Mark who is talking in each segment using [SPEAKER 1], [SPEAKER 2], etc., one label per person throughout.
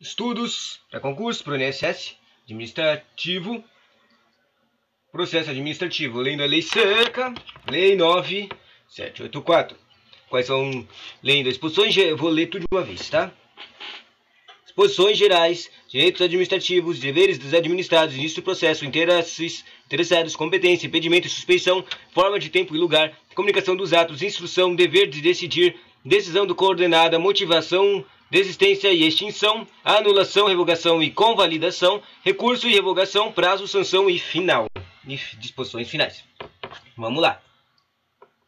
[SPEAKER 1] Estudos para concurso, para o INSS, administrativo, processo administrativo, lendo a Lei Seca, Lei 9784. Quais são, lendo as exposições, eu vou ler tudo de uma vez, tá? Exposições gerais, direitos administrativos, deveres dos administrados, início do processo, interesses, interessados, competência, impedimento e suspeição, forma de tempo e lugar, comunicação dos atos, instrução, dever de decidir, decisão do coordenada, motivação, desistência e extinção, anulação, revogação e convalidação, recurso e revogação, prazo, sanção e final. E disposições finais. Vamos lá.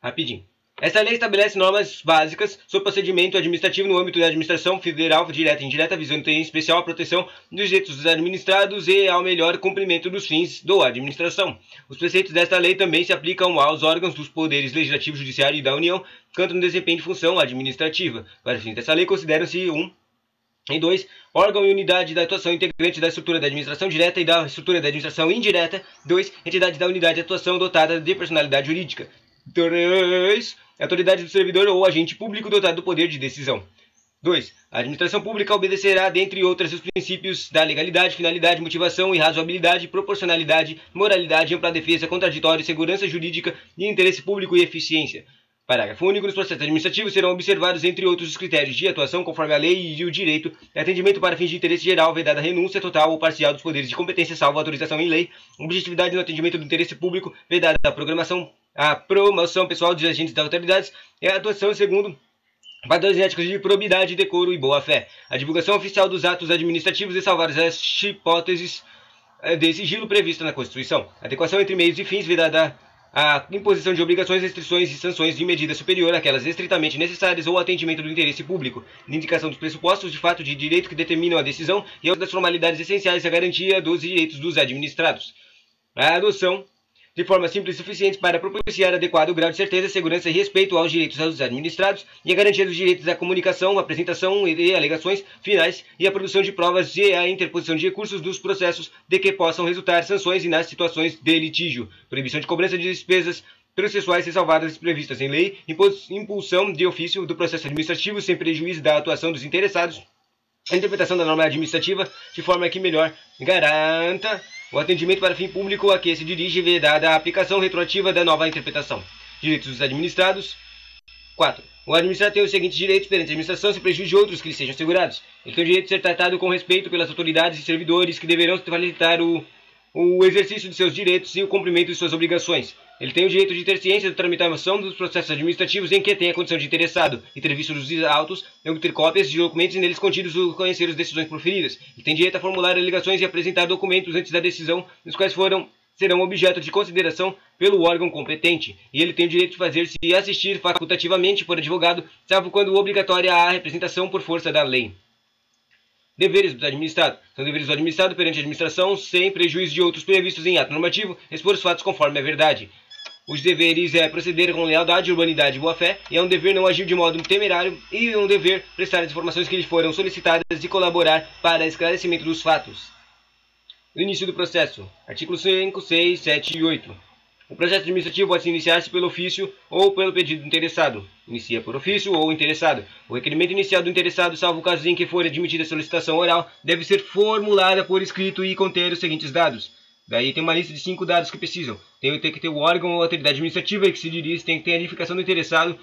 [SPEAKER 1] Rapidinho. Esta lei estabelece normas básicas sobre procedimento administrativo no âmbito da administração federal, direta e indireta, visando em especial a proteção dos direitos dos administrados e ao melhor cumprimento dos fins da administração. Os preceitos desta lei também se aplicam aos órgãos dos poderes legislativo, judiciário e da União, quanto no desempenho de função administrativa. Para fins dessa lei, consideram-se 1. E 2. Órgão e unidade da atuação integrante da estrutura da administração direta e da estrutura da administração indireta. 2. Entidade da unidade de atuação dotada de personalidade jurídica. 3. Autoridade do servidor ou agente público dotado do poder de decisão. 2. A administração pública obedecerá, dentre outros, os princípios da legalidade, finalidade, motivação e razoabilidade, proporcionalidade, moralidade, ampla defesa, contraditório, segurança jurídica e interesse público e eficiência. Parágrafo único. Nos processos administrativos serão observados, entre outros, os critérios de atuação conforme a lei e o direito, atendimento para fins de interesse geral, vedada a renúncia total ou parcial dos poderes de competência, salvo autorização em lei, objetividade no atendimento do interesse público, vedada a promoção pessoal dos agentes das autoridades e a atuação segundo padrões éticos de probidade, decoro e boa-fé. A divulgação oficial dos atos administrativos e salvar as hipóteses de sigilo prevista na Constituição. Adequação entre meios e fins, vedada a imposição de obrigações, restrições e sanções de medida superior àquelas estritamente necessárias ou atendimento do interesse público, indicação dos pressupostos de fato de direito que determinam a decisão e das formalidades essenciais à garantia dos direitos dos administrados. A adoção de forma simples e suficiente para propiciar adequado grau de certeza, segurança e respeito aos direitos dos administrados e a garantia dos direitos à comunicação, apresentação e alegações finais e a produção de provas e a interposição de recursos dos processos de que possam resultar sanções e nas situações de litígio. Proibição de cobrança de despesas processuais ressalvadas previstas em lei, impulsão de ofício do processo administrativo sem prejuízo da atuação dos interessados, a interpretação da norma administrativa de forma que melhor garanta o atendimento para fim público a que se dirige, vedada a aplicação retroativa da nova interpretação. Direitos dos administrados. 4. O administrado tem os seguintes direitos perante a administração, sem prejuízo de outros que lhe sejam assegurados. Ele tem o direito de ser tratado com respeito pelas autoridades e servidores que deverão facilitar o exercício de seus direitos e o cumprimento de suas obrigações. Ele tem o direito de ter ciência da tramitação dos processos administrativos em que tenha condição de interessado e ter visto os autos, obter cópias de documentos e neles contidos ou conhecer as decisões proferidas. Ele tem direito a formular alegações e apresentar documentos antes da decisão, nos quais serão objeto de consideração pelo órgão competente. E ele tem o direito de fazer-se assistir facultativamente por advogado, salvo quando obrigatória a representação por força da lei. Deveres do administrado. São deveres do administrado perante a administração, sem prejuízo de outros previstos em ato normativo, expor os fatos conforme a verdade. Os deveres é proceder com lealdade, urbanidade e boa-fé, e é um dever não agir de modo temerário, e é um dever prestar as informações que lhe foram solicitadas e colaborar para esclarecimento dos fatos. O início do processo. Artículos 5, 6, 7 e 8. O processo administrativo pode iniciar-se pelo ofício ou pelo pedido do interessado. Inicia por ofício ou interessado. O requerimento inicial do interessado, salvo o caso em que for admitida a solicitação oral, deve ser formulada por escrito e conter os seguintes dados. Daí tem uma lista de 5 dados que precisam. Tem que ter o órgão ou autoridade administrativa que se dirige, tem que ter a identificação do interessado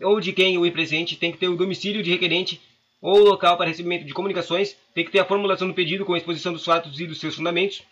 [SPEAKER 1] ou de quem o represente, tem que ter o domicílio de requerente ou local para recebimento de comunicações, tem que ter a formulação do pedido com a exposição dos fatos e dos seus fundamentos,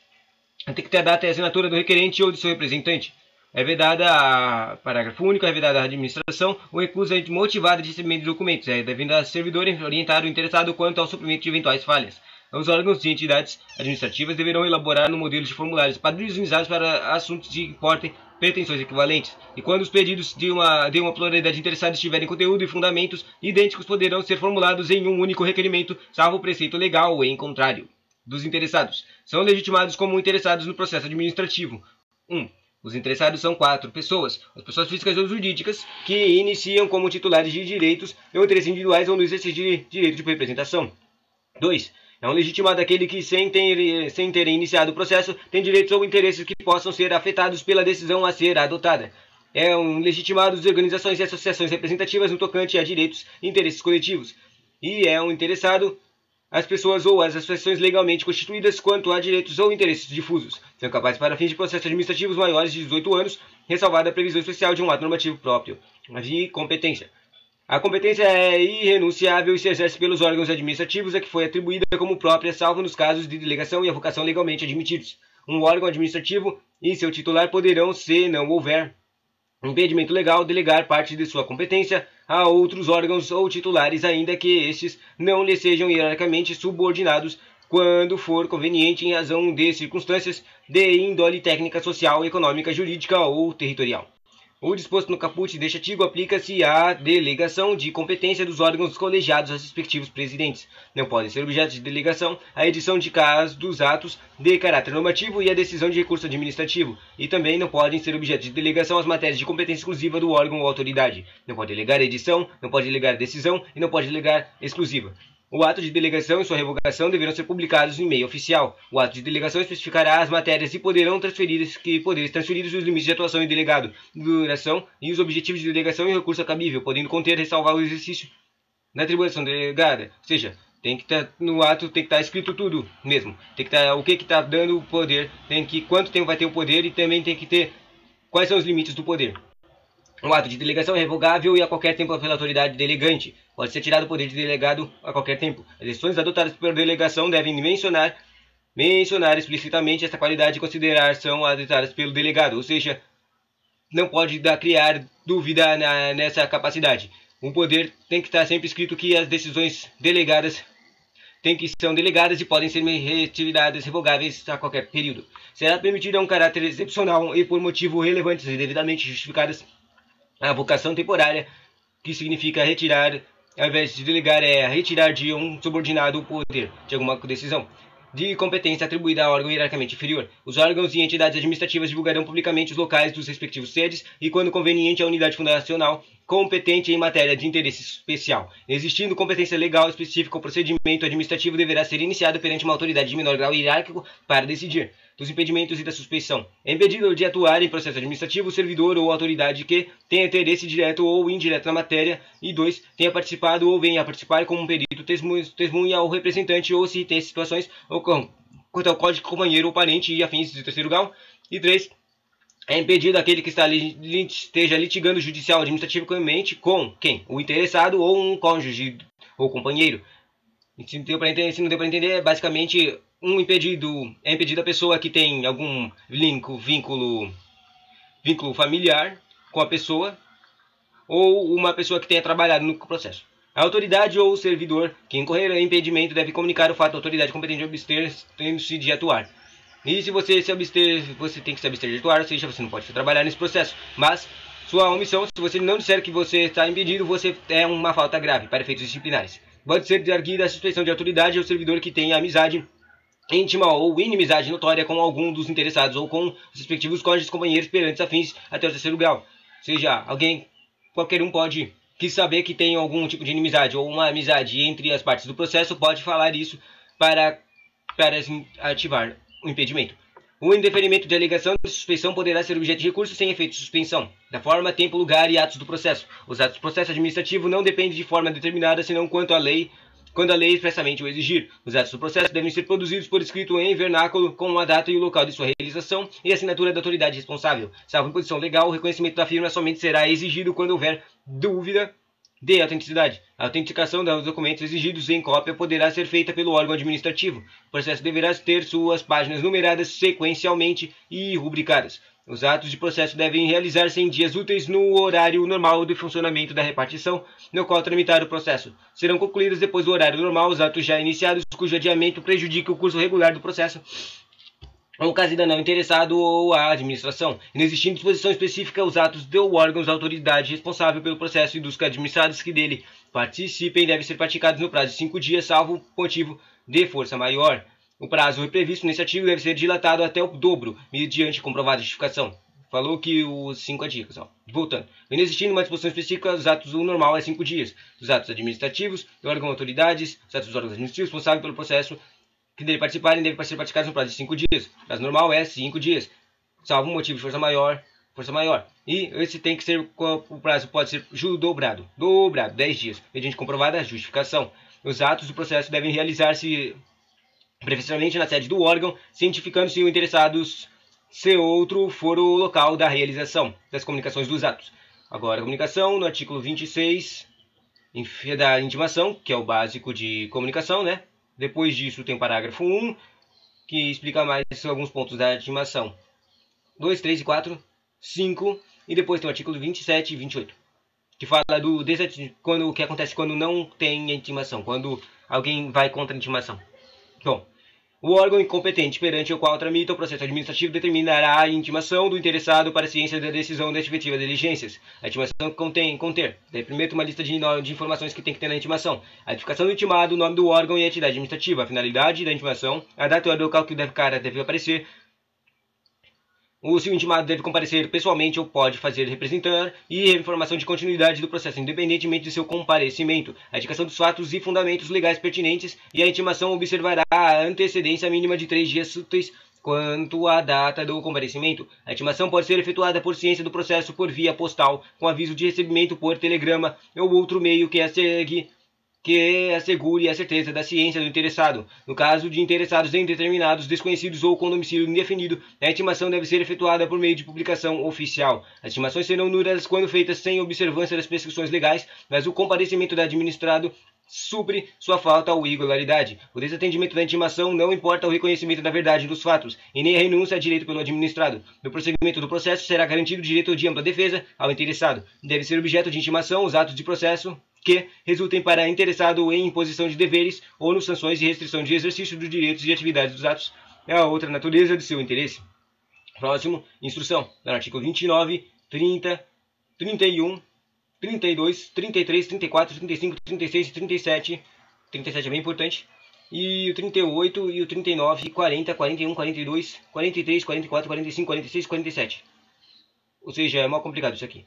[SPEAKER 1] tem que ter a data e a assinatura do requerente ou do seu representante. É vedada a parágrafo único, é vedada a administração ou recusa motivada de recebimento de documentos. É devendo a servidor orientar o interessado quanto ao suprimento de eventuais falhas. Os órgãos e entidades administrativas deverão elaborar no modelo de formulários padronizados para assuntos que importem pretensões equivalentes. E quando os pedidos de uma pluralidade de interessados tiverem conteúdo e fundamentos idênticos, poderão ser formulados em um único requerimento, salvo o preceito legal ou em contrário. Dos interessados. São legitimados como interessados no processo administrativo. 1. Os interessados são 4 pessoas, as pessoas físicas ou jurídicas, que iniciam como titulares de direitos ou interesses individuais ou no exercício de direito de representação. 2. É um legitimado aquele que, sem ter iniciado o processo, tem direitos ou interesses que possam ser afetados pela decisão a ser adotada. É um legitimado de organizações e associações representativas no tocante a direitos e interesses coletivos. E é um interessado as pessoas ou as associações legalmente constituídas quanto a direitos ou interesses difusos. São capazes para fins de processos administrativos maiores de 18 anos, ressalvada a previsão especial de um ato normativo próprio. De competência. A competência é irrenunciável e se exerce pelos órgãos administrativos a que foi atribuída como própria, salvo nos casos de delegação e avocação legalmente admitidos. Um órgão administrativo e seu titular poderão, se não houver impedimento legal, delegar parte de sua competência a outros órgãos ou titulares, ainda que estes não lhe sejam hierarquicamente subordinados, quando for conveniente em razão de circunstâncias de índole técnica, social, econômica, jurídica ou territorial. O disposto no caput deste artigo aplica-se à delegação de competência dos órgãos colegiados aos respectivos presidentes. Não podem ser objeto de delegação a edição de casos dos atos de caráter normativo e a decisão de recurso administrativo, e também não podem ser objeto de delegação as matérias de competência exclusiva do órgão ou autoridade. Não pode delegar edição, não pode delegar decisão e não pode delegar exclusiva. O ato de delegação e sua revogação deverão ser publicados em meio oficial. O ato de delegação especificará as matérias e poderes transferidos e os limites de atuação do delegado, duração e os objetivos de delegação e recurso cabível, podendo conter e ressalvar o exercício da atribuição delegada. Ou seja, tem que estar no ato, tem que estar escrito tudo mesmo. Tem que estar o que está dando o poder, quanto tempo vai ter o poder e também tem que ter quais são os limites do poder. Um ato de delegação é revogável e a qualquer tempo pela autoridade delegante. Pode ser tirado o poder de delegado a qualquer tempo. As decisões adotadas por delegação devem mencionar explicitamente esta qualidade e considerar são adotadas pelo delegado. Ou seja, não pode criar dúvida nessa capacidade. O poder tem que estar sempre escrito que as decisões delegadas são delegadas e podem ser retiradas, revogáveis a qualquer período. Será permitida um caráter excepcional e por motivo relevantes e devidamente justificadas a avocação temporária, que significa retirar, ao invés de delegar, é retirar de um subordinado o poder de alguma decisão de competência atribuída a órgão hierarquicamente inferior. Os órgãos e entidades administrativas divulgarão publicamente os locais dos respectivos sedes e, quando conveniente, a unidade fundacional competente em matéria de interesse especial. Existindo competência legal específica, o procedimento administrativo deverá ser iniciado perante uma autoridade de menor grau hierárquico para decidir dos impedimentos e da suspeição. É impedido de atuar em processo administrativo o servidor ou autoridade que tenha interesse direto ou indireto na matéria e 2. Tenha participado ou venha a participar como um perito, testemunha ou representante ou se tem situações ou quanto ao código companheiro ou parente e afins de terceiro grau. E 3. É impedido aquele que esteja litigando judicial ou administrativamente com quem? O interessado ou um cônjuge ou companheiro. Se não deu para entender, é basicamente é impedido a pessoa que tem algum vínculo familiar com a pessoa ou uma pessoa que tenha trabalhado no processo. A autoridade ou o servidor que incorrer em impedimento deve comunicar o fato à autoridade competente de abster-se de atuar. E se você se abster, você tem que se abster de atuar, ou seja, você não pode trabalhar nesse processo. Mas sua omissão, se você não disser que você está impedido, você é uma falta grave para efeitos disciplinares. Pode ser arguida a suspeição de autoridade ao servidor que tenha amizade íntima ou inimizade notória com algum dos interessados ou com os respectivos cônjuges, companheiros, perante afins até o terceiro grau. Ou seja, qualquer um pode saber que tem algum tipo de inimizade ou uma amizade entre as partes do processo, pode falar isso para ativar o impedimento. O indeferimento de alegação de suspeição poderá ser objeto de recurso sem efeito de suspensão, da forma, tempo, lugar e atos do processo. Os atos do processo administrativo não dependem de forma determinada, senão quando a lei expressamente o exigir. Os atos do processo devem ser produzidos por escrito em vernáculo, com a data e o local de sua realização e a assinatura da autoridade responsável. Salvo imposição legal, o reconhecimento da firma somente será exigido quando houver dúvida de autenticidade. A autenticação dos documentos exigidos em cópia poderá ser feita pelo órgão administrativo. O processo deverá ter suas páginas numeradas sequencialmente e rubricadas. Os atos de processo devem realizar-se em dias úteis no horário normal de funcionamento da repartição, no qual tramitar o processo. Serão concluídos depois do horário normal os atos já iniciados, cujo adiamento prejudique o curso regular do processo, ou caso ainda não interessado ou a administração. Inexistindo disposição específica, os atos do órgão da autoridade responsável pelo processo e dos administrados que dele participem devem ser praticados no prazo de 5 dias, salvo motivo de força maior. O prazo previsto nesse artigo deve ser dilatado até o dobro, mediante comprovada justificação. Falou que os 5 dias, Voltando. Inexistindo uma disposição específica, os atos do normal é 5 dias. Os atos administrativos, do órgão autoridades, os atos dos órgãos administrativos responsáveis pelo processo que dele participarem devem ser praticados no prazo de 5 dias. O prazo normal é 5 dias, salvo motivo de força maior. E esse tem que ser, o prazo pode ser dobrado, 10 dias, mediante comprovada justificação. Os atos do processo devem realizar-se preferencialmente na sede do órgão, cientificando-se o interessado se outro for o local da realização das comunicações dos atos. Agora, a comunicação, no artigo 26 da intimação, que é o básico de comunicação, né? Depois disso tem o parágrafo 1, que explica mais alguns pontos da intimação. 2, 3 e 4, 5, e depois tem o artigo 27 e 28, que fala o que acontece quando não tem intimação, quando alguém vai contra a intimação. Bom, o órgão incompetente perante o qual tramita o processo administrativo determinará a intimação do interessado para a ciência da decisão da efetiva de diligências. A intimação conter, primeiro, uma lista de informações que tem que ter na intimação. A identificação do intimado, o nome do órgão e a entidade administrativa, a finalidade da intimação, a data e o local que o cara deve aparecer. O seu intimado deve comparecer pessoalmente ou pode fazer representar e a informação de continuidade do processo, independentemente de seu comparecimento, a indicação dos fatos e fundamentos legais pertinentes e a intimação observará a antecedência mínima de 3 dias úteis quanto à data do comparecimento. A intimação pode ser efetuada por ciência do processo por via postal, com aviso de recebimento por telegrama ou outro meio que assegure a certeza da ciência do interessado. No caso de interessados indeterminados, desconhecidos ou com domicílio indefinido, a intimação deve ser efetuada por meio de publicação oficial. As intimações serão nulas quando feitas sem observância das prescrições legais, mas o comparecimento do administrado supre sua falta ou irregularidade. O desatendimento da intimação não importa o reconhecimento da verdade dos fatos, e nem a renúncia a direito pelo administrado. No prosseguimento do processo, será garantido o direito de ampla defesa ao interessado. Deve ser objeto de intimação os atos de processo que resultem para interessado em imposição de deveres ou nos sanções e restrição de exercício dos direitos e atividades dos atos é a outra natureza de seu interesse. Próximo, instrução. No artigo 29, 30, 31, 32, 33, 34, 35, 36 e 37. 37 é bem importante. E o 38 e o 39, 40, 41, 42, 43, 44, 45, 46 e 47. Ou seja, é mal complicado isso aqui.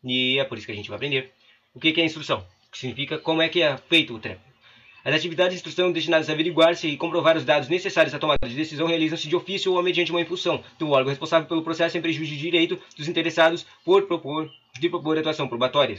[SPEAKER 1] E é por isso que a gente vai aprender. O que é instrução? Que significa como é que é feito o treco. As atividades de instrução destinadas a averiguar-se e comprovar os dados necessários à tomada de decisão realizam-se de ofício ou mediante uma impulsão do órgão responsável pelo processo em prejuízo de direito dos interessados por propor atuação probatória.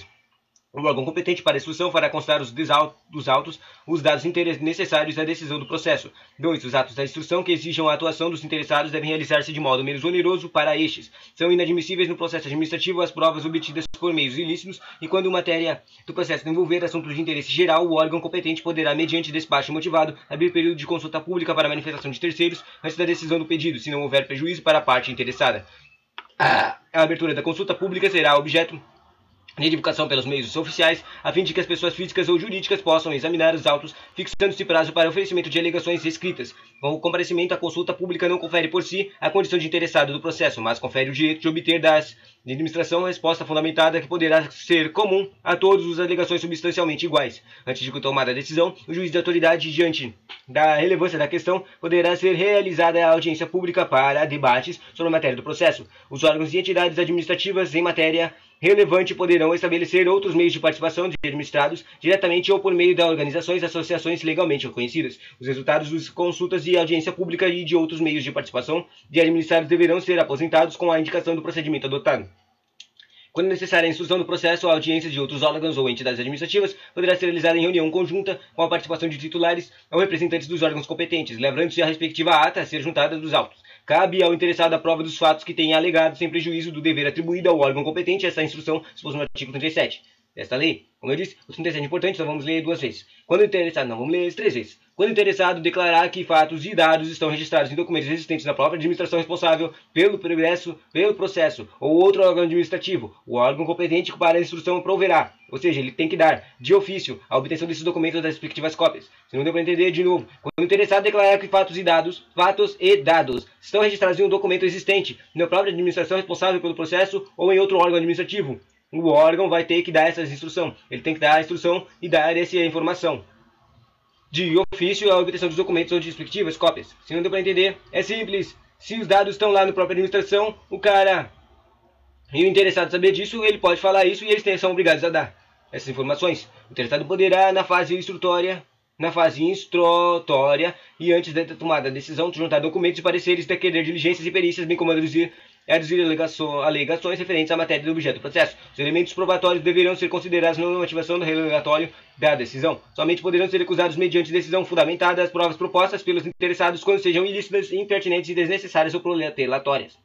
[SPEAKER 1] O órgão competente para a instrução fará constar dos autos os dados necessários à decisão do processo. 2. Os atos da instrução que exijam a atuação dos interessados devem realizar-se de modo menos oneroso para estes. São inadmissíveis no processo administrativo as provas obtidas por meios ilícitos e quando matéria do processo envolver assuntos de interesse geral, o órgão competente poderá, mediante despacho motivado, abrir período de consulta pública para manifestação de terceiros antes da decisão do pedido, se não houver prejuízo para a parte interessada. A abertura da consulta pública será objeto de divulgação pelos meios oficiais, a fim de que as pessoas físicas ou jurídicas possam examinar os autos, fixando-se prazo para oferecimento de alegações escritas. Com o comparecimento à consulta pública não confere por si a condição de interessado do processo, mas confere o direito de obter da administração resposta fundamentada que poderá ser comum a todas as alegações substancialmente iguais. Antes de tomar a decisão, o juiz de autoridade, diante da relevância da questão, poderá ser realizada a audiência pública para debates sobre a matéria do processo. Os órgãos e entidades administrativas em matéria relevante poderão estabelecer outros meios de participação de administrados, diretamente ou por meio de organizações e associações legalmente reconhecidas. Os resultados das consultas de audiência pública e de outros meios de participação de administrados deverão ser aposentados com a indicação do procedimento adotado. Quando necessária a instrução do processo, a audiência de outros órgãos ou entidades administrativas poderá ser realizada em reunião conjunta com a participação de titulares ou representantes dos órgãos competentes, lembrando-se a respectiva ata a ser juntada dos autos. Cabe ao interessado a prova dos fatos que tenha alegado, sem prejuízo do dever atribuído ao órgão competente essa instrução, exposto no artigo 37 desta lei. Como eu disse, o 37 é importante, então vamos ler 2 vezes. Quando o interessado, não, vamos ler 3 vezes. Quando o interessado declarar que fatos e dados estão registrados em documentos existentes na própria administração responsável pelo processo ou outro órgão administrativo, o órgão competente para a instrução proverá, ou seja, ele tem que dar, de ofício, a obtenção desses documentos das respectivas cópias. Se não deu para entender, de novo, quando o interessado declarar que fatos e dados estão registrados em um documento existente na própria administração responsável pelo processo ou em outro órgão administrativo, o órgão vai ter que dar essa instrução. Ele tem que dar a instrução e dar essa informação. De ofício, a obtenção dos documentos ou de respectivas cópias. Se não deu para entender, é simples. Se os dados estão lá na própria administração, o cara e o interessado saber disso, ele pode falar isso e eles são obrigados a dar essas informações. O interessado poderá, na fase instrutória e antes da tomada da decisão, juntar documentos e pareceres, requerer diligências e perícias, bem como reduzir aduzir alegações referentes à matéria do objeto do processo. Os elementos probatórios deverão ser considerados na motivação do relatório da decisão. Somente poderão ser recusados mediante decisão fundamentada as provas propostas pelos interessados quando sejam ilícitas, impertinentes e desnecessárias ou protelatórias.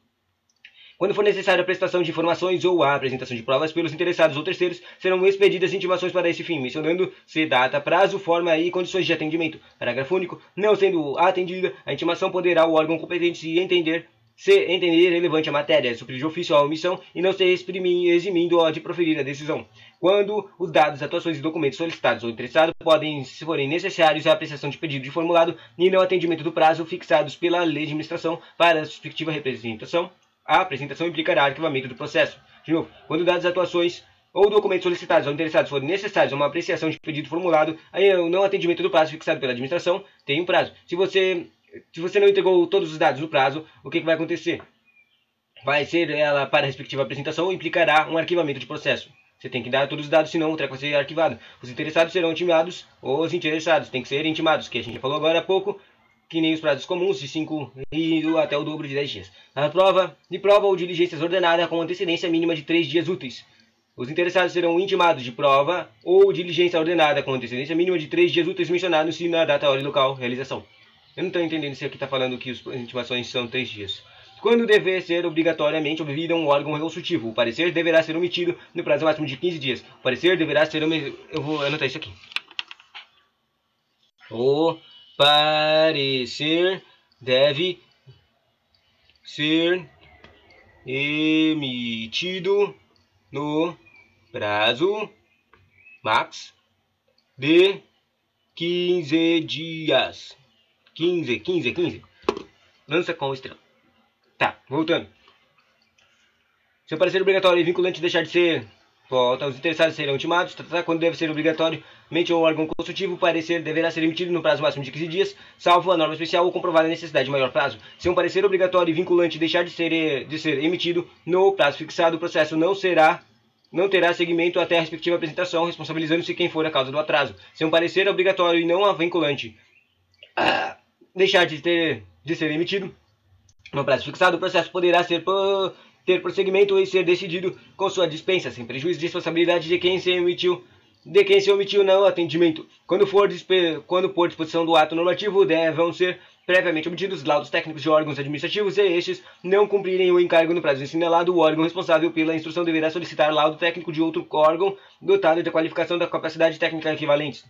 [SPEAKER 1] Quando for necessária a prestação de informações ou a apresentação de provas pelos interessados ou terceiros, serão expedidas intimações para esse fim, mencionando-se data, prazo, forma e condições de atendimento. Parágrafo único. Não sendo atendida a intimação, poderá o órgão competente se entender relevante a matéria, suprir de ofício a omissão e não se eximindo de proferir a decisão. Quando os dados, atuações e documentos solicitados ou interessados podem, se forem necessários, a apreciação de pedido de formulado e não atendimento do prazo fixados pela lei de administração para a respectiva representação, a apresentação implicará arquivamento do processo. De novo, quando dados, atuações ou documentos solicitados ou interessados forem necessários a uma apreciação de pedido formulado, aí o não atendimento do prazo fixado pela administração tem um prazo. Se você não entregou todos os dados no prazo, o que vai acontecer? Vai ser ela para a respectiva apresentação implicará um arquivamento de processo. Você tem que dar todos os dados, senão o treco vai ser arquivado. Os interessados serão intimados, ou os interessados têm que ser intimados, que a gente já falou agora há pouco, que nem os prazos comuns de 5 e até o dobro de 10 dias. A prova ou diligências ordenada com antecedência mínima de 3 dias úteis. Os interessados serão intimados de prova ou diligência ordenada com antecedência mínima de 3 dias úteis mencionados-se na data, hora e local, realização. Eu não estou entendendo se aqui está falando que as intimações são 3 dias. Quando dever ser obrigatoriamente ouvido um órgão consultivo, o parecer deverá ser omitido no prazo máximo de 15 dias. O parecer deverá ser omitido... Eu vou anotar isso aqui. O parecer deve ser emitido no prazo max de 15 dias. 15. Lança com estrela. Tá, voltando. Se o parecer obrigatório e vinculante deixar de ser, volta, os interessados serão intimados. Quando deve ser obrigatoriamente ou órgão consultivo, o parecer deverá ser emitido no prazo máximo de 15 dias, salvo a norma especial ou comprovada necessidade de maior prazo. Se um parecer obrigatório e vinculante deixar de ser emitido no prazo fixado, o processo não terá seguimento até a respectiva apresentação, responsabilizando-se quem for a causa do atraso. Se um parecer obrigatório e não a vinculante deixar de ser emitido no prazo fixado, o processo poderá ter prosseguimento e ser decidido com sua dispensa, sem prejuízo de responsabilidade de quem se omitiu no atendimento. Quando por disposição do ato normativo, devam ser previamente obtidos laudos técnicos de órgãos administrativos e estes não cumprirem o encargo no prazo assinalado, o órgão responsável pela instrução deverá solicitar laudo técnico de outro órgão dotado da qualificação da capacidade técnica equivalente.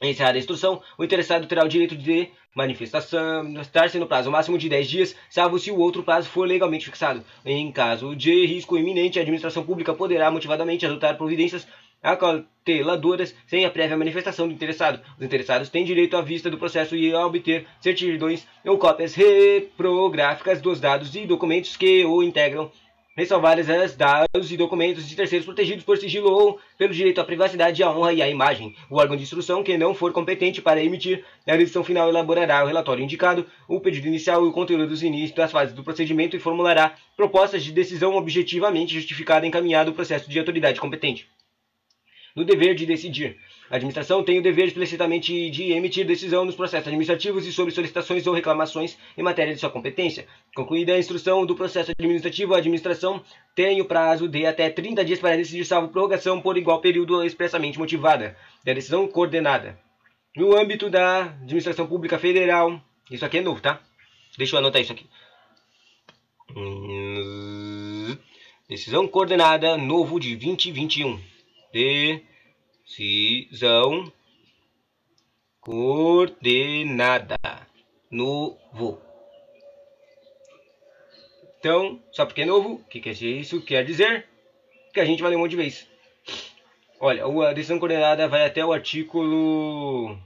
[SPEAKER 1] Encerrada a instrução, o interessado terá o direito de manifestar-se no prazo máximo de 10 dias, salvo se o outro prazo for legalmente fixado. Em caso de risco iminente, a administração pública poderá motivadamente adotar providências acauteladoras sem a prévia manifestação do interessado. Os interessados têm direito à vista do processo e a obter certidões ou cópias reprográficas dos dados e documentos que o integram, ressalvadas as dados e documentos de terceiros protegidos por sigilo ou pelo direito à privacidade, à honra e à imagem. O órgão de instrução que não for competente para emitir a decisão final elaborará o relatório indicado, o pedido inicial e o conteúdo dos inícios das fases do procedimento e formulará propostas de decisão objetivamente justificada encaminhado ao processo de autoridade competente. No dever de decidir. A administração tem o dever explicitamente de emitir decisão nos processos administrativos e sobre solicitações ou reclamações em matéria de sua competência. Concluída a instrução do processo administrativo, a administração tem o prazo de até 30 dias para decidir, salvo prorrogação por igual período expressamente motivada, da decisão coordenada. No âmbito da administração pública federal, isso aqui é novo, tá? Deixa eu anotar isso aqui. Decisão coordenada, novo de 2021. Decisão coordenada, novo. Então, só porque é novo, o que isso quer dizer? Que a gente vai ler um monte de vez. Olha, a decisão coordenada vai até o artigo...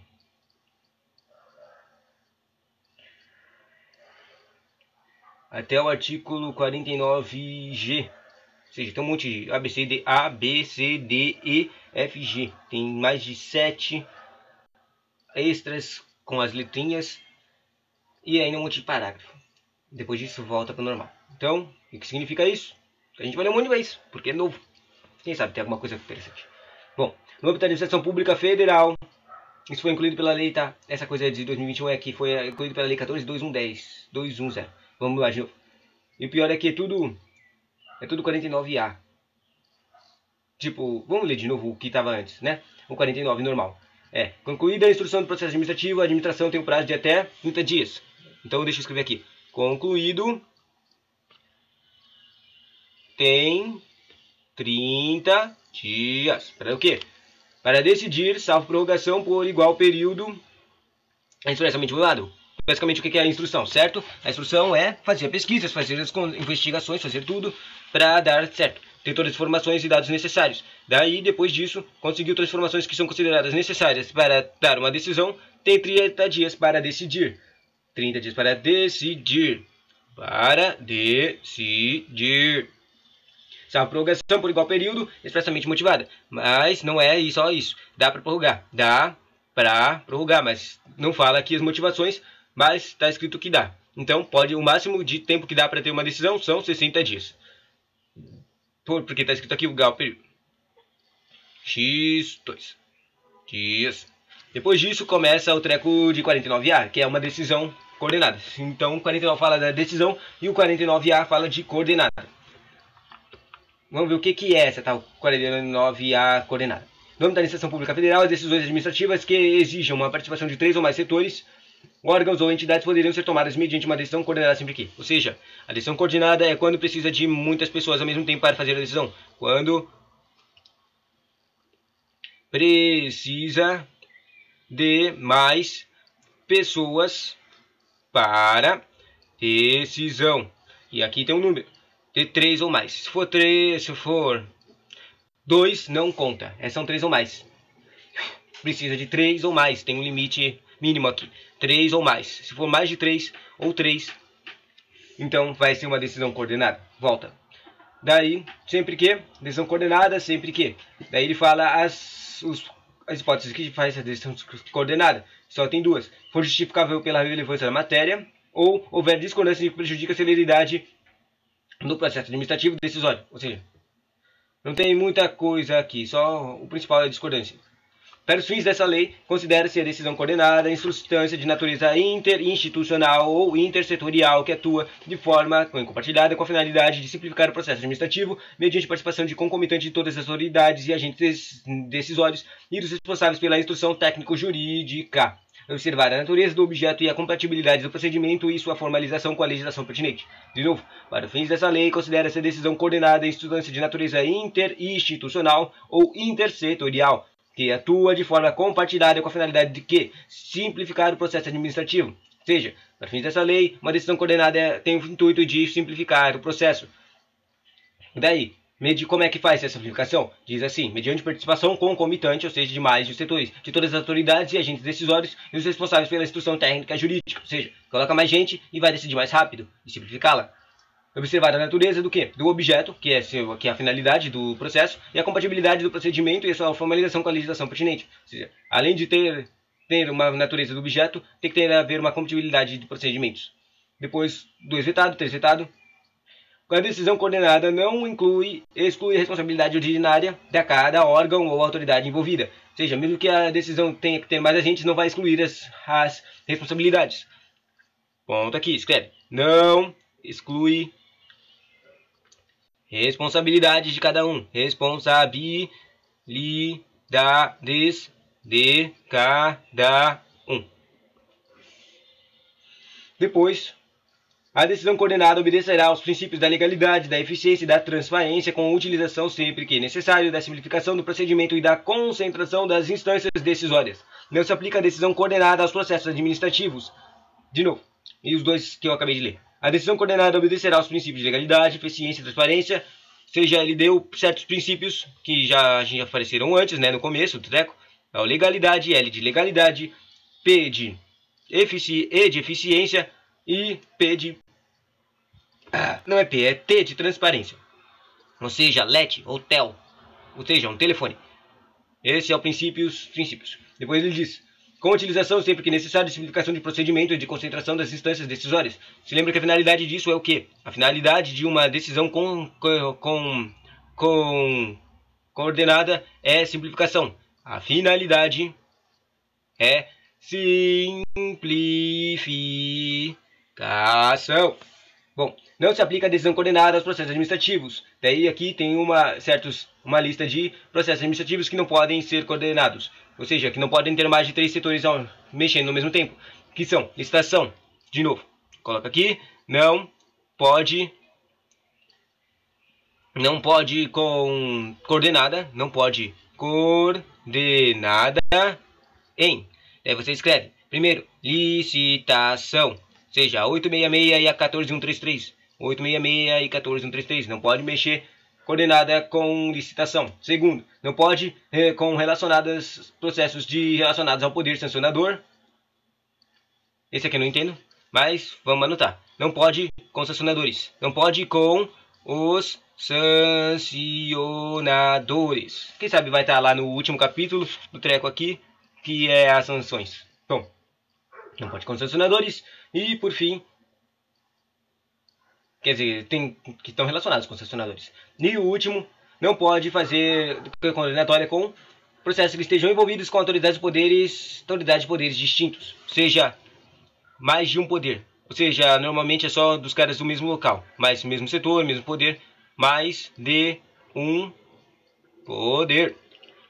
[SPEAKER 1] Até o artigo 49G. Ou seja, tem um monte de A, B, C, D, E, F, G. Tem mais de 7 extras com as letrinhas. E ainda um monte de parágrafo. Depois disso volta para o normal. Então, o que significa isso? A gente vai ler um monte de vez, porque é novo. Quem sabe tem alguma coisa interessante. Bom, no âmbito da administração pública federal, isso foi incluído pela lei, tá? Essa coisa de 2021 é que foi incluído pela lei 14.210. Vamos lá de novo. E o pior é que é tudo 49A. Tipo, vamos ler de novo o que estava antes, né? O 49 normal. Concluída a instrução do processo administrativo, a administração tem um prazo de até 30 dias. Então deixa eu escrever aqui. Concluído tem 30 dias. Para o quê? Para decidir, salvo prorrogação por igual período expressamente violado. Basicamente o que é a instrução, certo? A instrução é fazer pesquisas, fazer as investigações, fazer tudo para dar certo. Ter todas as informações e dados necessários. Daí, depois disso, conseguiu todas as informações que são consideradas necessárias para dar uma decisão, tem 30 dias para decidir. 30 dias para decidir. Para decidir. Salvo prorrogação por igual período, expressamente motivada. Mas não é só isso. Dá para prorrogar. Dá para prorrogar, mas não fala aqui as motivações, mas está escrito que dá. Então, o máximo de tempo que dá para ter uma decisão são 60 dias. Porque está escrito aqui o igual período. X2 dias. Depois disso, começa o treco de 49A, que é uma decisão coordenada. Então, o 49 fala da decisão e o 49A fala de coordenada. Vamos ver o que é essa tal 49A coordenada. No âmbito da administração pública federal, as decisões administrativas que exijam uma participação de 3 ou mais setores, órgãos ou entidades poderiam ser tomadas mediante uma decisão coordenada sempre aqui. Ou seja, a decisão coordenada é quando precisa de muitas pessoas ao mesmo tempo para fazer a decisão. Quando precisa de mais pessoas para decisão. E aqui tem um número. De 3 ou mais. Se for 2, não conta. São 3 ou mais. Precisa de 3 ou mais. Tem um limite mínimo aqui. 3 ou mais. Se for mais de 3 ou 3, então vai ser uma decisão coordenada. Volta. Daí, sempre que, decisão coordenada, sempre que. Daí ele fala as hipóteses que faz a decisão coordenada. Só tem 2. For justificável pela relevância da matéria, ou houver discordância que prejudica a celeridade no processo administrativo decisório. Ou seja, não tem muita coisa aqui, só o principal é a discordância. Para os fins dessa lei, considera-se a decisão coordenada em substância de natureza interinstitucional ou intersetorial que atua de forma compartilhada com a finalidade de simplificar o processo administrativo mediante participação de concomitante de todas as autoridades e agentes decisórios e dos responsáveis pela instrução técnico-jurídica. Observar a natureza do objeto e a compatibilidade do procedimento e sua formalização com a legislação pertinente. De novo, para fins dessa lei, considera-se a decisão coordenada em substância de natureza interinstitucional ou intersetorial, que atua de forma compartilhada com a finalidade de que simplificar o processo administrativo. Ou seja, para fins dessa lei, uma decisão coordenada tem o intuito de simplificar o processo. Daí, como é que faz essa simplificação? Diz assim, mediante participação concomitante, ou seja, de mais de setores, de todas as autoridades e agentes decisórios e os responsáveis pela instrução técnica jurídica. Ou seja, coloca mais gente e vai decidir mais rápido e simplificá-la. Observar a natureza do quê? Do objeto, que é a finalidade do processo, e a compatibilidade do procedimento e a sua formalização com a legislação pertinente. Ou seja, além de ter uma natureza do objeto, tem que haver uma compatibilidade de procedimentos. Depois, 2 vetado, 3 vetado. A decisão coordenada não exclui a responsabilidade ordinária de cada órgão ou autoridade envolvida. Ou seja, mesmo que a decisão tenha que ter mais agentes, não vai excluir as responsabilidades. Ponto aqui, escreve. Não exclui responsabilidades de cada um. Responsabilidades de cada um. Depois, a decisão coordenada obedecerá aos princípios da legalidade, da eficiência e da transparência, com a utilização sempre que necessário da simplificação do procedimento e da concentração das instâncias decisórias. Não se aplica a decisão coordenada aos processos administrativos. De novo, e os 2 que eu acabei de ler. A decisão coordenada obedecerá aos princípios de legalidade, eficiência e transparência. Ou seja, ele deu certos princípios que já apareceram antes, né, no começo do treco. Legalidade, L de legalidade, P de eficiência e P de... não é P, é T de transparência. Ou seja, LET ou TEL. Ou seja, um telefone. Esse é o princípios. Depois ele diz... Com a utilização sempre que necessário de simplificação de procedimento e de concentração das instâncias decisórias. Se lembra que a finalidade disso é o quê? A finalidade de uma decisão coordenada é simplificação. A finalidade é simplificação. Bom, não se aplica a decisão coordenada aos processos administrativos. Daí aqui tem uma lista de processos administrativos que não podem ser coordenados. Ou seja, que não podem ter mais de 3 setores mexendo ao mesmo tempo. Que são licitação. De novo, coloca aqui, não pode com coordenada, não pode coordenada em. Aí você escreve, primeiro, licitação, seja 866 e a 14133. 866 e 14133, não pode mexer coordenada com licitação. Segundo, não pode com processos relacionados ao poder sancionador. Esse aqui eu não entendo, mas vamos anotar. Não pode com sancionadores, não pode com os sancionadores. Quem sabe vai estar lá no último capítulo do treco aqui, que é as sanções. Bom, não pode com sancionadores. E por fim, quer dizer, tem que estão relacionados com sancionadores. E o último, não pode fazer condenatória com processos que estejam envolvidos com autoridades de poderes distintos. Seja mais de um poder. Ou seja, normalmente é só dos caras do mesmo local, mas mesmo setor, mesmo poder, mais de um poder.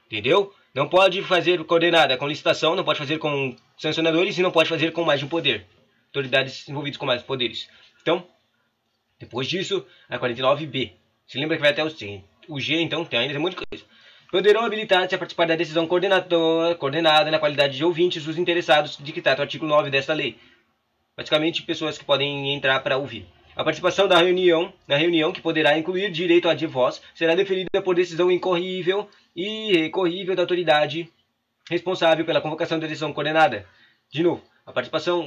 [SPEAKER 1] Entendeu? Não pode fazer coordenada com licitação, não pode fazer com sancionadores e não pode fazer com mais de um poder. Autoridades envolvidas com mais poderes. Então, depois disso, a 49B. Se lembra que vai até o C. O G, então, ainda tem um monte de coisa. Poderão habilitar-se a participar da decisão coordenada na qualidade de ouvintes os interessados de que trata o artigo 9 desta lei. Praticamente pessoas que podem entrar para ouvir. A participação na reunião, que poderá incluir direito à de voz, será deferida por decisão incorrível e recorrível da autoridade responsável pela convocação da decisão coordenada. De novo, a participação,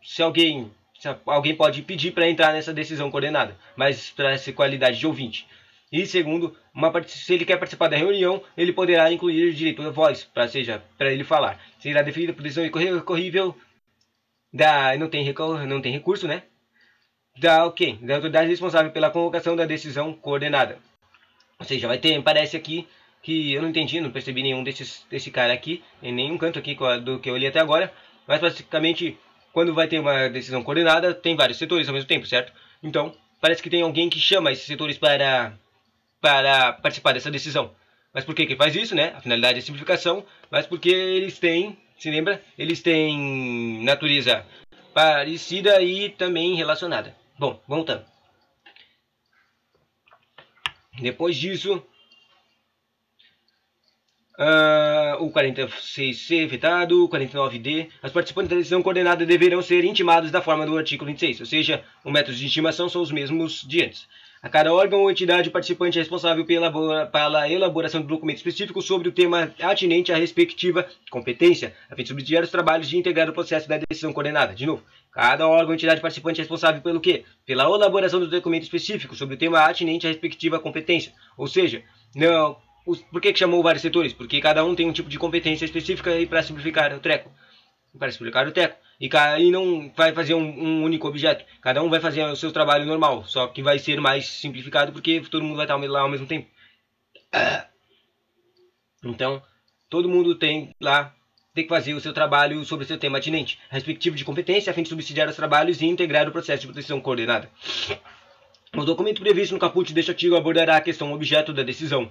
[SPEAKER 1] se alguém pode pedir para entrar nessa decisão coordenada, mas para essa qualidade de ouvinte. E segundo, se ele quer participar da reunião, ele poderá incluir direito à voz, para ele falar. Será deferida por decisão incorrível não tem recurso, né? Da autoridade responsável pela convocação da decisão coordenada. Ou seja, parece aqui que eu não entendi, não percebi nenhum desse cara aqui, em nenhum canto aqui do que eu li até agora, mas basicamente, quando vai ter uma decisão coordenada, tem vários setores ao mesmo tempo, certo? Então, parece que tem alguém que chama esses setores para participar dessa decisão. Mas por que faz isso, né? A finalidade é simplificação, mas porque eles têm, se lembra? Eles têm natureza parecida e também relacionada. Bom, voltando. Depois disso, o 46C vetado, o 49D. As participantes da decisão coordenada deverão ser intimados da forma do artigo 26, ou seja, os métodos de intimação são os mesmos de antes. A cada órgão ou entidade participante é responsável pela elaboração de documento específico sobre o tema atinente à respectiva competência, a fim de subsidiar os trabalhos de integrar o processo da decisão coordenada. De novo, cada órgão ou entidade participante é responsável pelo quê? Pela elaboração do documento específico sobre o tema atinente à respectiva competência. Ou seja, por que chamou vários setores? Porque cada um tem um tipo de competência específica para simplificar o treco. E não vai fazer um único objeto. Cada um vai fazer o seu trabalho normal, só que vai ser mais simplificado porque todo mundo vai estar lá ao mesmo tempo. Então, todo mundo tem que fazer o seu trabalho sobre o seu tema atinente, respectivo de competência, a fim de subsidiar os trabalhos e integrar o processo de proteção coordenada. O documento previsto no caput deste artigo abordará a questão objeto da decisão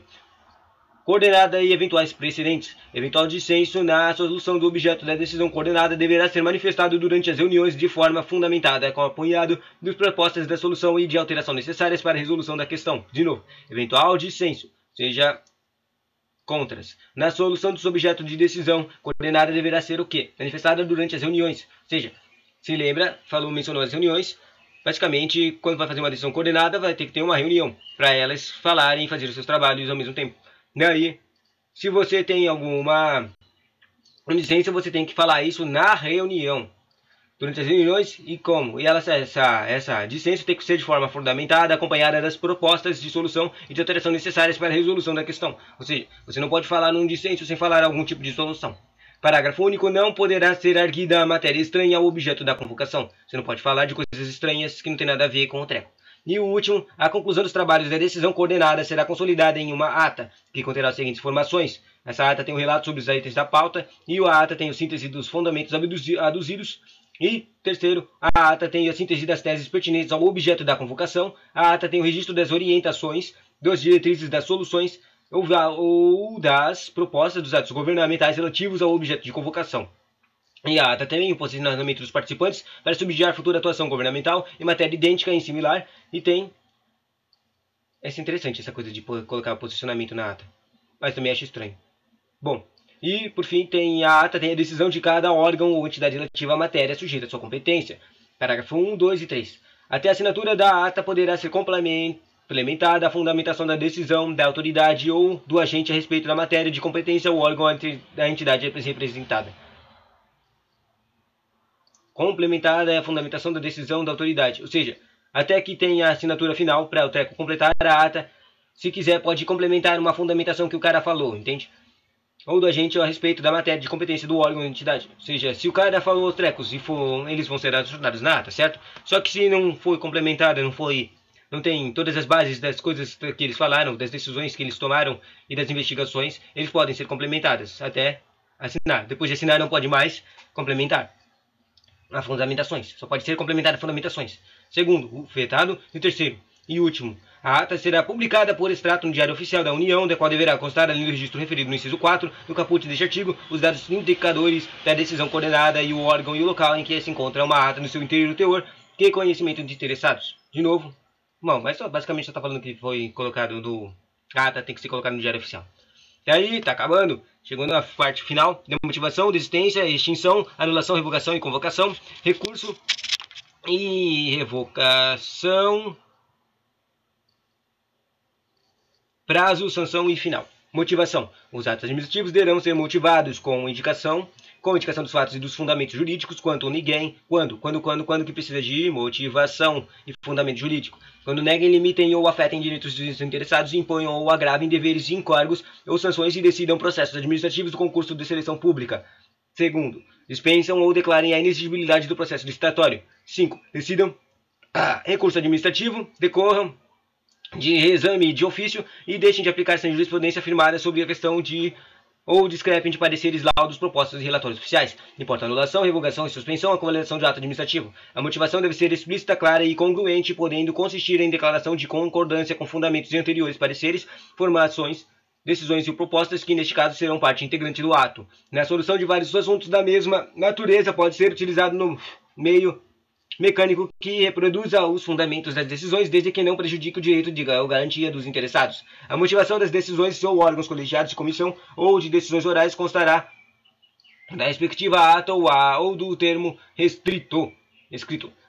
[SPEAKER 1] coordenada e eventuais precedentes. Eventual dissenso na solução do objeto da decisão coordenada deverá ser manifestado durante as reuniões de forma fundamentada, com apoiado das propostas da solução e de alteração necessárias para a resolução da questão. De novo, eventual dissenso, seja contras. Na solução do objeto de decisão coordenada deverá ser o quê? Manifestada durante as reuniões. Ou seja, se lembra, mencionou as reuniões, praticamente quando vai fazer uma decisão coordenada vai ter que ter uma reunião para elas falarem e fazer os seus trabalhos ao mesmo tempo. Daí, se você tem alguma licença, você tem que falar isso na reunião. Durante as reuniões e como? E essa licença tem que ser de forma fundamentada, acompanhada das propostas de solução e de alteração necessárias para a resolução da questão. Ou seja, você não pode falar num dissenso sem falar algum tipo de solução. Parágrafo único. Não poderá ser arguida a matéria estranha ao objeto da convocação. Você não pode falar de coisas estranhas que não tem nada a ver com o treco. E o último, a conclusão dos trabalhos da decisão coordenada será consolidada em uma ata, que conterá as seguintes informações. Essa ata tem o relato sobre os itens da pauta, e a ata tem o síntese dos fundamentos aduzidos E, terceiro, a ata tem a síntese das teses pertinentes ao objeto da convocação, a ata tem o registro das orientações, das diretrizes, das soluções ou das propostas dos atos governamentais relativos ao objeto de convocação. E a ata também o posicionamento dos participantes para subsidiar futura atuação governamental em matéria idêntica e similar, e tem... Essa é interessante, essa coisa de colocar o posicionamento na ata, mas também acho estranho. Bom, e por fim tem a ata tem a decisão de cada órgão ou entidade relativa à matéria sujeita à sua competência. Parágrafo 1, 2 e 3. Até a assinatura da ata poderá ser complementada a fundamentação da decisão da autoridade ou do agente a respeito da matéria de competência ou órgão da entidade representada. Complementada é a fundamentação da decisão da autoridade, ou seja, até que tenha a assinatura final para o treco completar a ata. Se quiser, pode complementar uma fundamentação que o cara falou, entende? Ou do agente a respeito da matéria de competência do órgão ou entidade. Ou seja, se o cara falou os trecos e eles vão ser adicionados na ata, certo? Só que se não foi complementada, não tem todas as bases das coisas que eles falaram, das decisões que eles tomaram e das investigações, eles podem ser complementadas até assinar. Depois de assinar, não pode mais complementar a fundamentações. Só pode ser complementada a fundamentações. Segundo, o vetado. E terceiro e último, a ata será publicada por extrato no Diário Oficial da União, da qual deverá constar, além do registro referido no inciso 4 do caput deste artigo, os dados indicadores da decisão coordenada e o órgão e o local em que se encontra uma ata no seu inteiro teor, que conhecimento de interessados. De novo, bom, mas basicamente só está falando que foi colocado no... A ata tem que ser colocada no Diário Oficial. E aí, tá acabando. Chegou na parte final. Motivação, desistência, extinção, anulação, revogação e convocação. Recurso e revocação. Prazo, sanção e final. Motivação. Os atos administrativos deverão ser motivados com indicação dos fatos e dos fundamentos jurídicos, quando que precisa de motivação e fundamento jurídico. Quando neguem, limitem ou afetem direitos dos interessados, imponham ou agravem deveres e encargos ou sanções e decidam processos administrativos do concurso de seleção pública. Segundo, dispensam ou declarem a inexigibilidade do processo licitatório. 5. Decidam recurso administrativo, decorram de reexame de ofício e deixem de aplicar sem jurisprudência afirmada sobre a questão de ou discrepem de pareceres, laudos, propostas e relatórios oficiais. Importa anulação, revogação e suspensão, a convalidação de ato administrativo. A motivação deve ser explícita, clara e congruente, podendo consistir em declaração de concordância com fundamentos de anteriores pareceres, formações, decisões e propostas que, neste caso, serão parte integrante do ato. Na solução de vários assuntos da mesma natureza, pode ser utilizado no meio mecânico que reproduza os fundamentos das decisões, desde que não prejudique o direito de garantia dos interessados. A motivação das decisões ou órgãos colegiados de comissão ou de decisões orais constará da respectiva ata ou do termo escrito,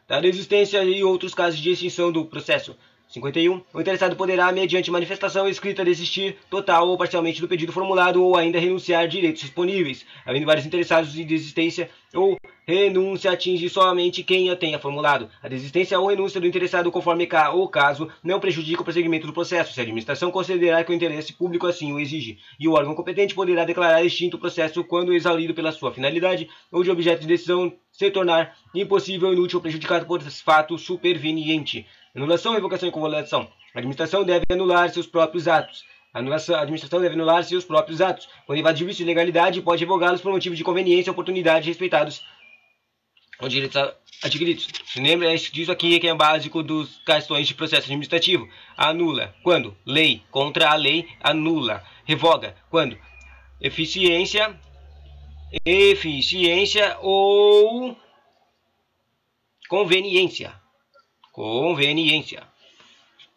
[SPEAKER 1] da desistência e outros casos de extinção do processo. 51. O interessado poderá, mediante manifestação escrita, desistir total ou parcialmente do pedido formulado ou ainda renunciar a direitos disponíveis. Havendo vários interessados de desistência ou renúncia atinge somente quem a tenha formulado. A desistência ou renúncia do interessado, conforme o caso, não prejudica o prosseguimento do processo, se a administração considerar que o interesse público assim o exige. E o órgão competente poderá declarar extinto o processo quando exaurido pela sua finalidade ou de objeto de decisão se tornar impossível, inútil ou prejudicado por fato superveniente. Anulação, revogação e convalidação. A administração deve anular seus próprios atos. A administração deve anular seus próprios atos. Quando invade vício de legalidade, pode revogá-los por motivo de conveniência e oportunidade respeitados os direitos adquiridos. Se lembra disso aqui, que é básico dos questões de processo administrativo. Anula. Quando? Lei. Contra a lei, anula. Revoga. Quando? Eficiência ou conveniência.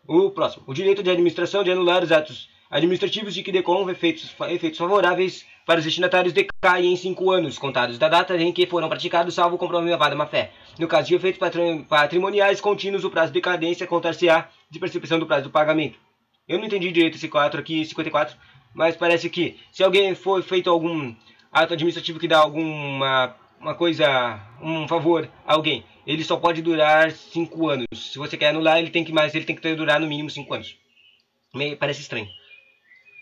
[SPEAKER 1] O próximo. O direito de administração de anular os atos administrativos de que decorram efeitos favoráveis para os destinatários decai em 5 anos, contados da data em que foram praticados, salvo comprovada má-fé. No caso de efeitos patrimoniais contínuos, o prazo de decadência contar-se-á de prescrição do prazo do pagamento. Eu não entendi direito esse 4 aqui, 54, mas parece que se alguém for feito algum ato administrativo que dá alguma um favor a alguém, ele só pode durar 5 anos. Se você quer anular, ele tem que durar no mínimo 5 anos. Parece estranho.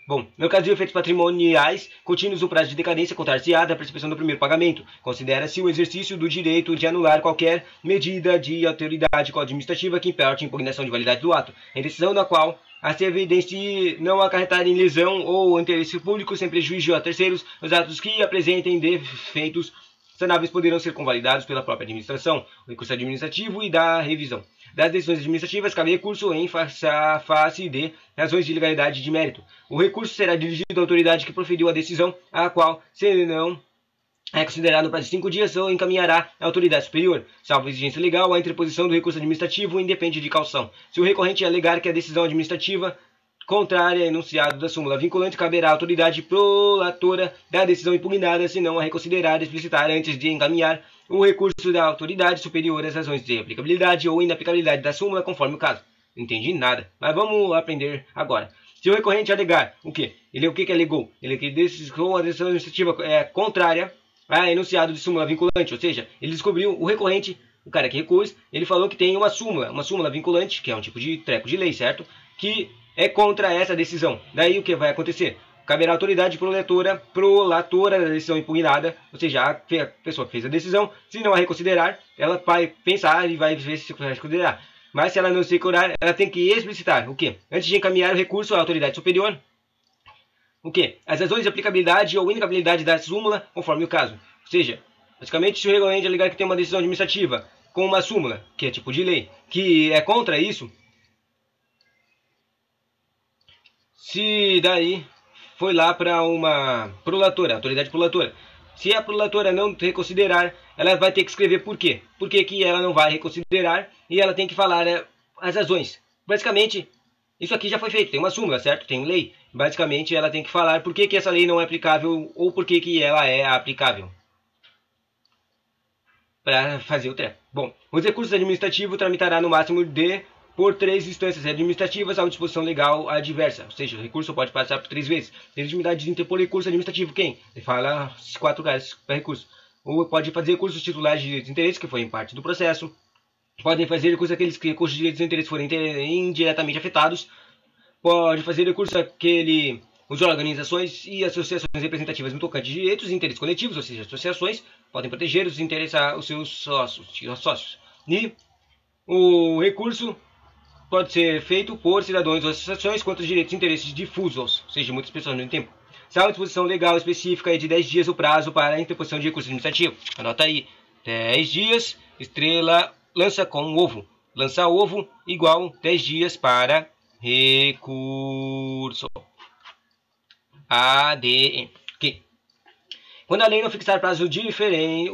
[SPEAKER 1] Bom, no caso de efeitos patrimoniais contínuos, o prazo de decadência contar-se-á da prescrição do primeiro pagamento. Considera-se o exercício do direito de anular qualquer medida de autoridade administrativa que imperte a impugnação de validade do ato, em decisão na qual a se evidencie não acarretar em lesão ou interesse público sem prejuízo a terceiros os atos que apresentem defeitos sanáveis poderão ser convalidados pela própria administração, o recurso administrativo e da revisão. Das decisões administrativas, cabe recurso em face de razões de ilegalidade e de mérito. O recurso será dirigido à autoridade que proferiu a decisão, a qual, se não é considerado no prazo de 5 dias, ou encaminhará à autoridade superior. Salvo exigência legal, a interposição do recurso administrativo independe de caução. Se o recorrente alegar que a decisão administrativa contrária ao enunciado da súmula vinculante, caberá à autoridade prolatora da decisão impugnada, se não a reconsiderar e explicitar antes de encaminhar o recurso da autoridade superior às razões de aplicabilidade ou inaplicabilidade da súmula, conforme o caso. Não entendi nada, mas vamos aprender agora. Se o recorrente alegar o quê? O que alegou? Ele que a decisão administrativa é contrária a enunciado de súmula vinculante, ou seja, ele descobriu, o recorrente, o cara que recursa, ele falou que tem uma súmula vinculante, que é um tipo de treco de lei, certo? Que é contra essa decisão. Daí o que vai acontecer? Caberá à autoridade prolatora da decisão impugnada, ou seja, a pessoa que fez a decisão, se não a reconsiderar, ela vai pensar e vai ver se vai reconsiderar. Mas se ela não se reconsiderar, ela tem que explicitar o quê? Antes de encaminhar o recurso à autoridade superior, o quê? As razões de aplicabilidade ou inaplicabilidade da súmula, conforme o caso. Ou seja, basicamente, se o recorrente alegar que tem uma decisão administrativa com uma súmula, que é tipo de lei, que é contra isso, se daí foi lá para uma prolatora, autoridade prolatora. Se a prolatora não reconsiderar, ela vai ter que escrever por quê. Por que ela não vai reconsiderar e ela tem que falar as razões. Basicamente, isso aqui já foi feito, tem uma súmula, certo? Tem lei. Basicamente, ela tem que falar por que essa lei não é aplicável ou por que ela é aplicável para fazer o treco. Bom, os recursos administrativos tramitará no máximo por 3 instâncias administrativas à disposição legal adversa. Ou seja, o recurso pode passar por 3 vezes. Tem legitimidade de interpor recurso administrativo quem? Ele fala 4 caras para recurso. Ou pode fazer recursos titulares de direitos e interesses, que foi em parte do processo. Podem fazer recurso aqueles que recursos de direitos e interesses forem indiretamente afetados. Pode fazer recurso as organizações e associações representativas no tocante de direitos e interesses coletivos, ou seja, associações podem proteger os seus sócios. E o recurso pode ser feito por cidadãos ou associações contra os direitos e interesses difusos, ou seja, muitas pessoas ao mesmo tempo. Salvo disposição legal específica, é de 10 dias o prazo para a interposição de recurso administrativo. Anota aí, 10 dias, estrela, lança com ovo. Lança ovo igual 10 dias para recurso. ADM. Okay. Quando a lei não fixar prazo diferente,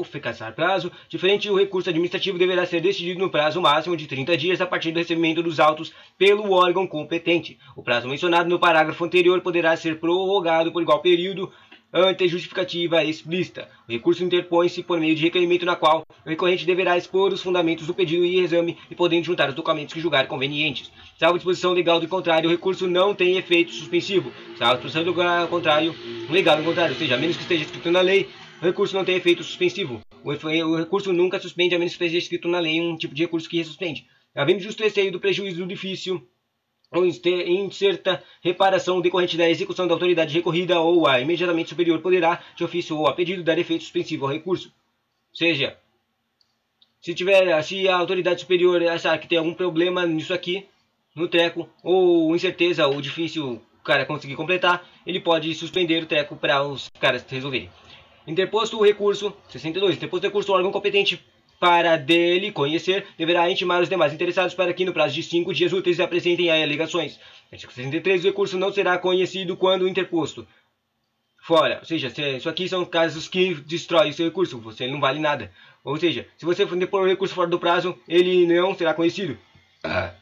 [SPEAKER 1] o recurso administrativo deverá ser decidido no prazo máximo de 30 dias a partir do recebimento dos autos pelo órgão competente. O prazo mencionado no parágrafo anterior poderá ser prorrogado por igual período ante justificativa explícita. O recurso interpõe-se por meio de requerimento na qual o recorrente deverá expor os fundamentos do pedido e exame e podendo juntar os documentos que julgar convenientes. Salvo disposição legal do contrário, o recurso não tem efeito suspensivo. Salvo disposição do contrário, legal do contrário, ou seja, a menos que esteja escrito na lei, o recurso não tem efeito suspensivo. O recurso nunca suspende, a menos que esteja escrito na lei um tipo de recurso que suspende. Havendo justo receio do prejuízo do difícil ou incerta reparação decorrente da execução da autoridade recorrida ou a imediatamente superior poderá, de ofício ou a pedido, dar efeito suspensivo ao recurso. Ou seja, se a autoridade superior achar que tem algum problema nisso aqui, no treco, ou incerteza, ou difícil o cara conseguir completar, ele pode suspender o treco para os caras resolverem. Interposto o recurso, 62. Interposto o recurso, o órgão competente para dele conhecer, deverá intimar os demais interessados para que no prazo de 5 dias úteis apresentem alegações. Artigo 63. O recurso não será conhecido quando interposto fora. Ou seja, isso aqui são casos que destrói o seu recurso, você não vale nada. Ou seja, se você for depor o recurso fora do prazo, ele não será conhecido.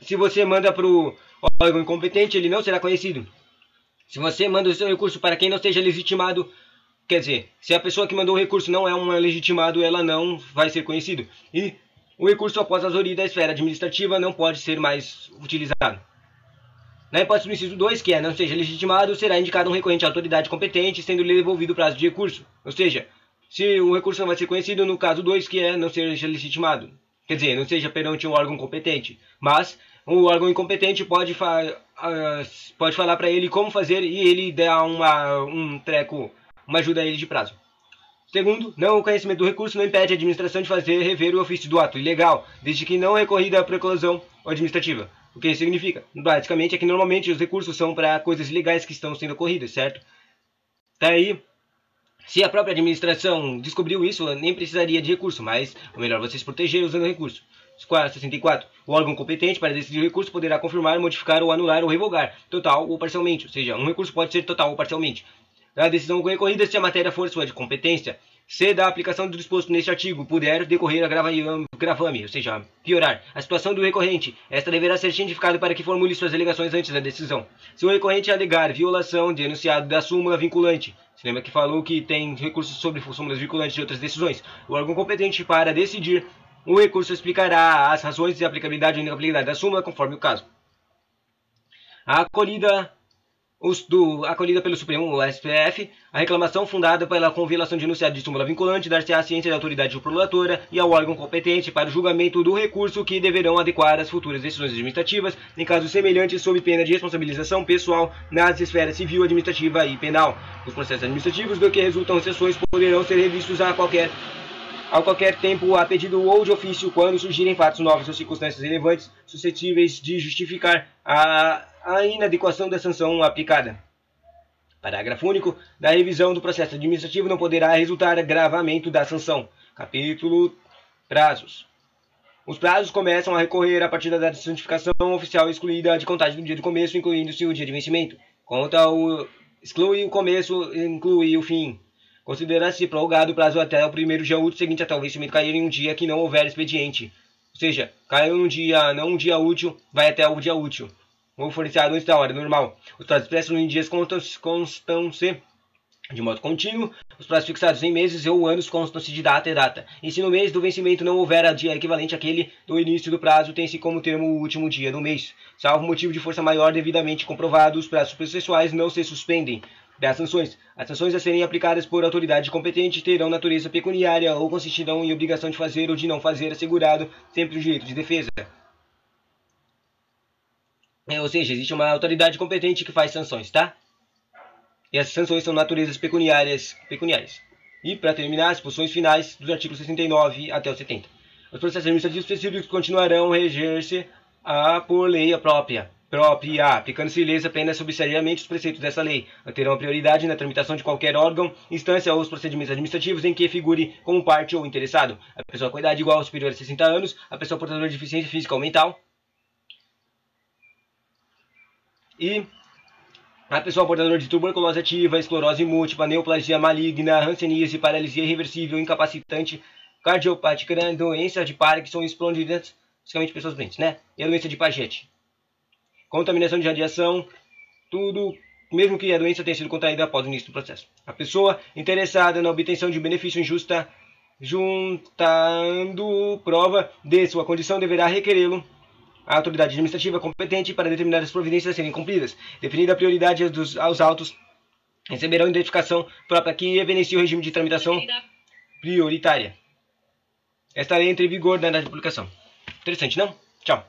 [SPEAKER 1] Se você manda para o órgão incompetente, ele não será conhecido. Se você manda o seu recurso para quem não seja legitimado, quer dizer, se a pessoa que mandou o recurso não é um legitimado, ela não vai ser conhecido. E o recurso após a auditoria da esfera administrativa não pode ser mais utilizado. Na hipótese do inciso 2, que é não seja legitimado, será indicado um recorrente à autoridade competente, sendo-lhe devolvido o prazo de recurso. Ou seja, se o recurso não vai ser conhecido, no caso 2, que é não seja legitimado. Quer dizer, não seja perante um órgão competente. Mas o órgão incompetente pode falar para ele como fazer e ele dá uma ajuda a ele de prazo. Segundo, não o conhecimento do recurso não impede a administração de fazer rever o ofício do ato ilegal, desde que não recorrida à preclusão administrativa. O que isso significa? Basicamente é que normalmente os recursos são para coisas ilegais que estão sendo ocorridas, certo? Daí, Se a própria administração descobriu isso, nem precisaria de recurso, mas o melhor é você se proteger usando recurso. 64. O órgão competente para decidir o recurso poderá confirmar, modificar ou anular ou revogar, total ou parcialmente. Ou seja, um recurso pode ser total ou parcialmente. A decisão recorrida, se a matéria for sua de competência, se da aplicação do disposto neste artigo puder decorrer a gravame, ou seja, piorar a situação do recorrente, esta deverá ser cientificada para que formule suas alegações antes da decisão. Se o recorrente alegar violação de enunciado da súmula vinculante, se lembra que falou que tem recursos sobre súmulas vinculantes de outras decisões, o órgão competente para decidir o recurso explicará as razões de aplicabilidade ou inaplicabilidade da súmula conforme o caso. A acolhida pelo Supremo, o STF, a reclamação fundada pela convilação de enunciado de súmula vinculante dar-se-á à ciência da autoridade prolatora e ao órgão competente para o julgamento do recurso que deverão adequar as futuras decisões administrativas em casos semelhantes sob pena de responsabilização pessoal nas esferas civil, administrativa e penal. Os processos administrativos do que resultam exceções poderão ser revistos a qualquer tempo a pedido ou de ofício quando surgirem fatos novos ou circunstâncias relevantes suscetíveis de justificar a inadequação da sanção aplicada. Parágrafo único. Da revisão do processo administrativo não poderá resultar agravamento da sanção. Capítulo Prazos. Os prazos começam a recorrer a partir da data de santificação oficial excluída de contagem do dia do começo, incluindo-se o dia de vencimento. Exclui o começo, inclui o fim. Considera-se prorrogado o prazo até o primeiro dia útil seguinte até o vencimento cair em um dia que não houver expediente. Ou seja, caiu num dia, não um dia útil, vai até o dia útil. Ou fornecido antes da hora normal. Os prazos expressos em dias constam-se de modo contínuo. Os prazos fixados em meses ou anos constam-se de data e data. E se no mês do vencimento não houver dia equivalente àquele do início do prazo, tem-se como termo o último dia do mês. Salvo motivo de força maior devidamente comprovado, os prazos processuais não se suspendem. Das sanções. As sanções a serem aplicadas por autoridade competente terão natureza pecuniária ou consistirão em obrigação de fazer ou de não fazer, assegurado sempre o direito de defesa. Ou seja, existe uma autoridade competente que faz sanções, tá? E essas sanções são naturezas pecuniárias. E, para terminar, as posições finais dos artigos 69 até o 70. Os processos administrativos específicos continuarão a reger-se por lei própria, aplicando-se leis apenas subsidiariamente os preceitos dessa lei. Terão a prioridade na tramitação de qualquer órgão, instância ou os procedimentos administrativos em que figure como parte ou interessado. A pessoa com idade igual ou superior a 60 anos, a pessoa portadora de deficiência física ou mental, e a pessoa portadora de tuberculose ativa, esclerose múltipla, neoplasia maligna, hanseníase, paralisia irreversível, incapacitante, cardiopática, doença de Parkinson, esplôndidas, basicamente pessoas doentes, né? E a doença de Paget. Contaminação de radiação, tudo, mesmo que a doença tenha sido contraída após o início do processo. A pessoa interessada na obtenção de benefício injusta, juntando prova de sua condição, deverá requerê-lo à autoridade administrativa competente para determinar as providências a serem cumpridas. Definida a prioridade aos autos, receberão identificação própria que evidencie o regime de tramitação prioritária. Esta lei entra em vigor na data de publicação. Interessante, não? Tchau.